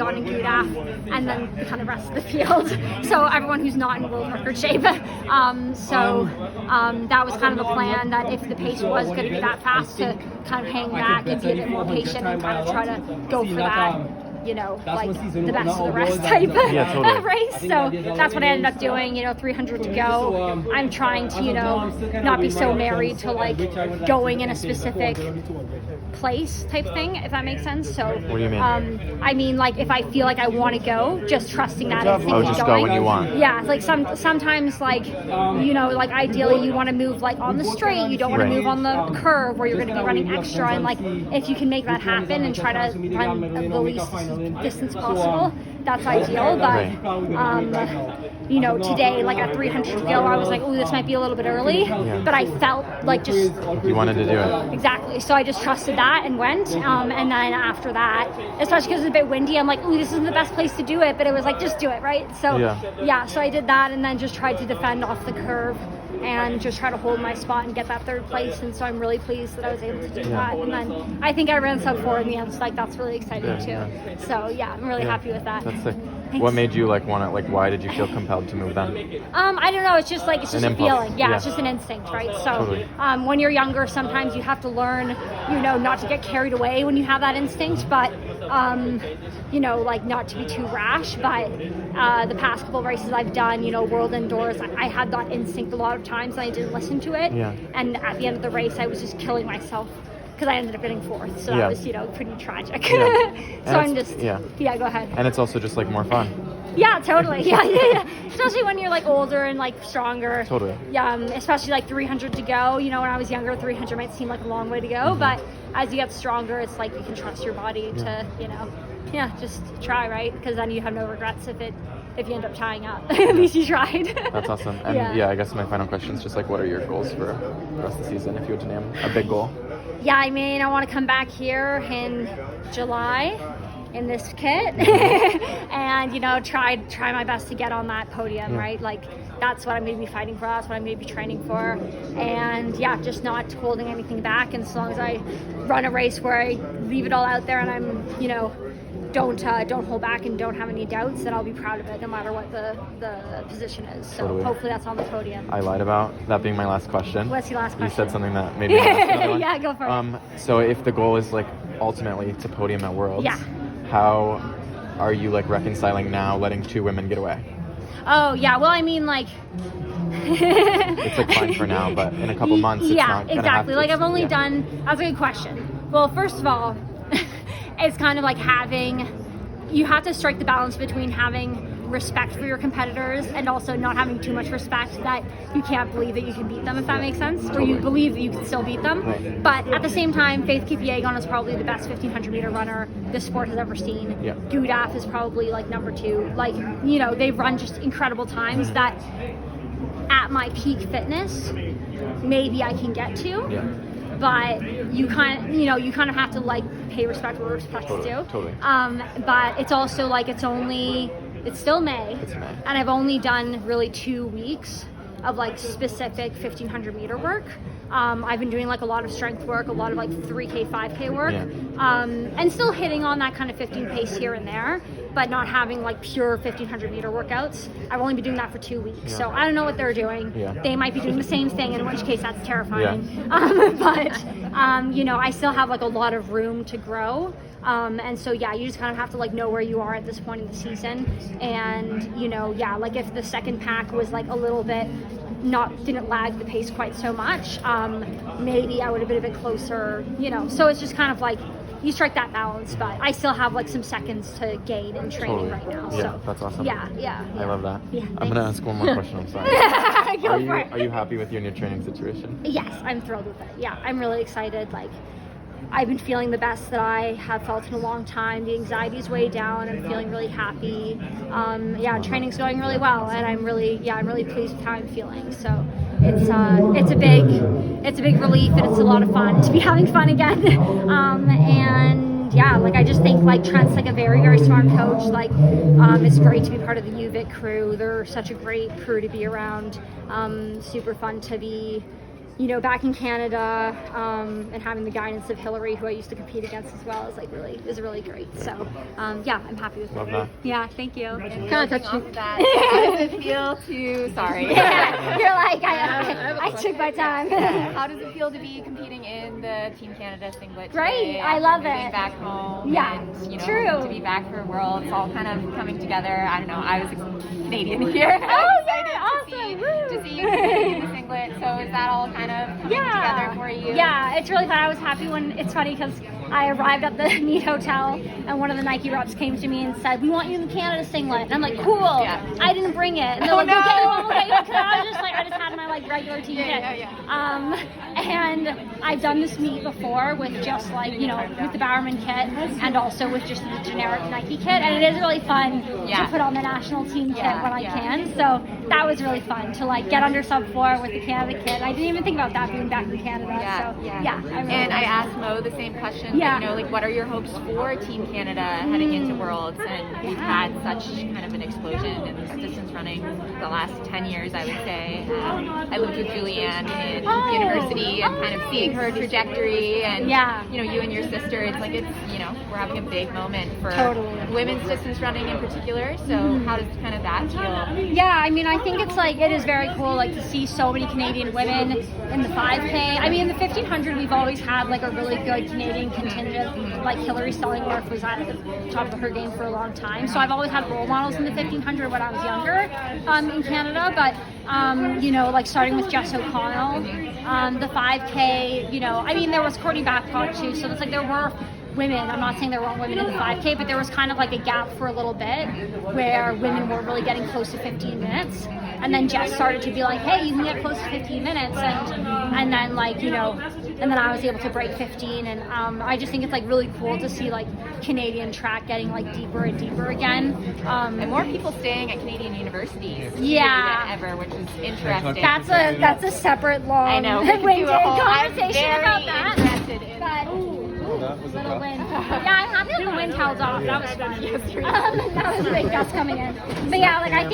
on in Gudaf, and then the kind of rest of the field. So everyone who's not in world record shape. That was kind of the plan, that if the pace was going to be that fast, to kind of hang back and be a bit more patient and kind of try to go for that, you know, like the best of the rest type race. So that's what I ended up doing, you know, 300 to go. I'm trying to, you know, not be so married to like going in a specific place type thing, if that makes sense. So what do you mean? I mean, like, if I feel like I want to go, just trusting that instinct and just going. Go when you want. Yeah, like sometimes, like, you know, like ideally you want to move like on the straight, you don't want to move on the curve where you're going to be running extra, and like if you can make that happen and try to run the least distance possible, that's ideal. But you know, today, like at 300 to go, I was like, oh, this might be a little bit early, but I felt like just you wanted to do it. Exactly. So I just trusted that and went. And then after that, especially because it's a bit windy, I'm like, ooh, this isn't the best place to do it, but it was like, just do it, right? So so I did that, and then just tried to defend off the curve and just try to hold my spot and get that third place. And so I'm really pleased that I was able to do that. And then I think I ran sub 4 in the end, so like that's really exciting too. So yeah, I'm really happy with that. That's sick. What made you like want to, like, why did you feel compelled to move then? I don't know, it's just like, it's just a feeling. Yeah, it's just an instinct, right? So when you're younger, sometimes you have to learn, you know, not to get carried away when you have that instinct, but you know, like not to be too rash. But the past couple of races I've done, you know, world indoors, I had that instinct a lot of times and I didn't listen to it. And at the end of the race, I was just killing myself because I ended up getting 4th. So that was, you know, pretty tragic. So I'm just, go ahead. And it's also just like more fun. Yeah, totally. Yeah. Especially when you're like older and like stronger. Totally. Yeah, especially like 300 to go. You know, when I was younger, 300 might seem like a long way to go, but as you get stronger, it's like you can trust your body to, you know, just try, right? Because then you have no regrets if you end up tying up. At least you tried. That's awesome. And I guess my final question is just like, what are your goals for the rest of the season, if you were to name a big goal? Yeah, I mean, I want to come back here in July in this kit and, you know, try my best to get on that podium, right? Like, that's what I'm going to be fighting for. That's what I'm going to be training for. And just not holding anything back. And as long as I run a race where I leave it all out there and I'm, you know, don't hold back and don't have any doubts, then I'll be proud of it no matter what the position is. So hopefully that's on the podium. I lied about that being my last question. What's your last question? You said something that made me ask another one. Yeah, go for it. So if the goal is like ultimately to podium at Worlds, how are you like reconciling now letting 2 women get away? Oh yeah, well I mean like it's like fine for now, but in a couple months it's not gonna exactly. Have to, like I've only done. That's a good question. Well, first of all, it's kind of like you have to strike the balance between having respect for your competitors and also not having too much respect that you can't believe that you can beat them, if that makes sense, or you believe that you can still beat them. But at the same time, Faith Kipyegon is probably the best 1500 meter runner this sport has ever seen. Gudaf is probably like number 2. Like, you know, they've run just incredible times that at my peak fitness maybe I can get to. But you kind of have to like pay respect where respect is due. But it's also like it's still May. And I've only done really 2 weeks of like specific 1500 meter work. I've been doing like a lot of strength work, a lot of like 3K, 5K work, and still hitting on that kind of 15 pace here and there, but not having like pure 1500 meter workouts. I've only been doing that for 2 weeks, so I don't know what they're doing. They might be doing the same thing, in which case that's terrifying. But you know, I still have like a lot of room to grow. And so you just kind of have to like know where you are at this point in the season, and you know, like if the second pack was like a little bit didn't lag the pace quite so much, maybe I would have been a bit closer, you know. So it's just kind of like you strike that balance, but I still have like some seconds to gain in training right now. So that's awesome. Yeah. I love that. I'm gonna ask one more question. I'm sorry. Are you happy with your new training situation? Yes, I'm thrilled with it. Yeah, I'm really excited. Like, I've been feeling the best that I have felt in a long time. The anxiety's way down. I'm feeling really happy. Training's going really well, and I'm really pleased with how I'm feeling. So it's a big relief, and it's a lot of fun to be having fun again. Like I just think like Trent's like a very, very smart coach. Like it's great to be part of the UVic crew. They're such a great crew to be around. Super fun to be back in Canada, and having the guidance of Hillary, who I used to compete against as well, is really great. So yeah, I'm happy with it. Love that. Yeah, thank you. Kind of touched you. How does it feel to? Sorry. Yeah, you're like I took my time. How does it feel to be competing in the Team Canada singlet? Great, today, I love moving it. Back home. Yeah, and, true. To be back for Worlds, all kind of coming together. I don't know. I was Canadian here. Oh, Excited awesome. to see you competing in the singlet. So is that all kind of coming together for you? Yeah, it's really fun. I was happy when, it's funny because I arrived at the Mead Hotel and one of the Nike reps came to me and said, "We want you in the Canada singlet." And I'm like, "Cool." Yeah. I didn't bring it. And they're like, "We'll get you. Because I just had my regular team kit. And I've done this meet before with just with the Bowerman kit and also with just the generic Nike kit, and it is really fun to put on the national team kit when I can. So that was really fun to get under sub 4 with the Canada kit. I didn't even think about that being back in Canada. I asked Mo the same question. What are your hopes for Team Canada heading into Worlds? And we've had such kind of an explosion in distance running the last 10 years, I would say. I lived with Julianne in university and kind of seeing her trajectory and you and your sister, it's we're having a big moment for women's distance running in particular. So how does kind of that feel? Yeah, I mean, I think it is very cool to see so many Canadian women in the 5K. I mean, in the 1500 we've always had a really good Canadian contingent. Hillary Stellingwerf was at the top of her game for a long time. So I've always had role models in the 1500 when I was younger in Canada. But starting with Jess O'Connell, the 5K, I mean, there was Courtney Babcock too. So it's there were women. I'm not saying there weren't women in the 5K, but there was kind of a gap for a little bit where women were really getting close to 15 minutes. And then Jess started to be like, hey, you can get close to 15 minutes. And then and then I was able to break 15. And I just think it's really cool to see Canadian track getting deeper and deeper again. And more people staying at Canadian universities than ever, which is interesting. That's a separate long winded conversation about that. Interested in little wind. Yeah, I'm happy that the wind held off. That was fun. That was a big gust coming in. But yeah, I think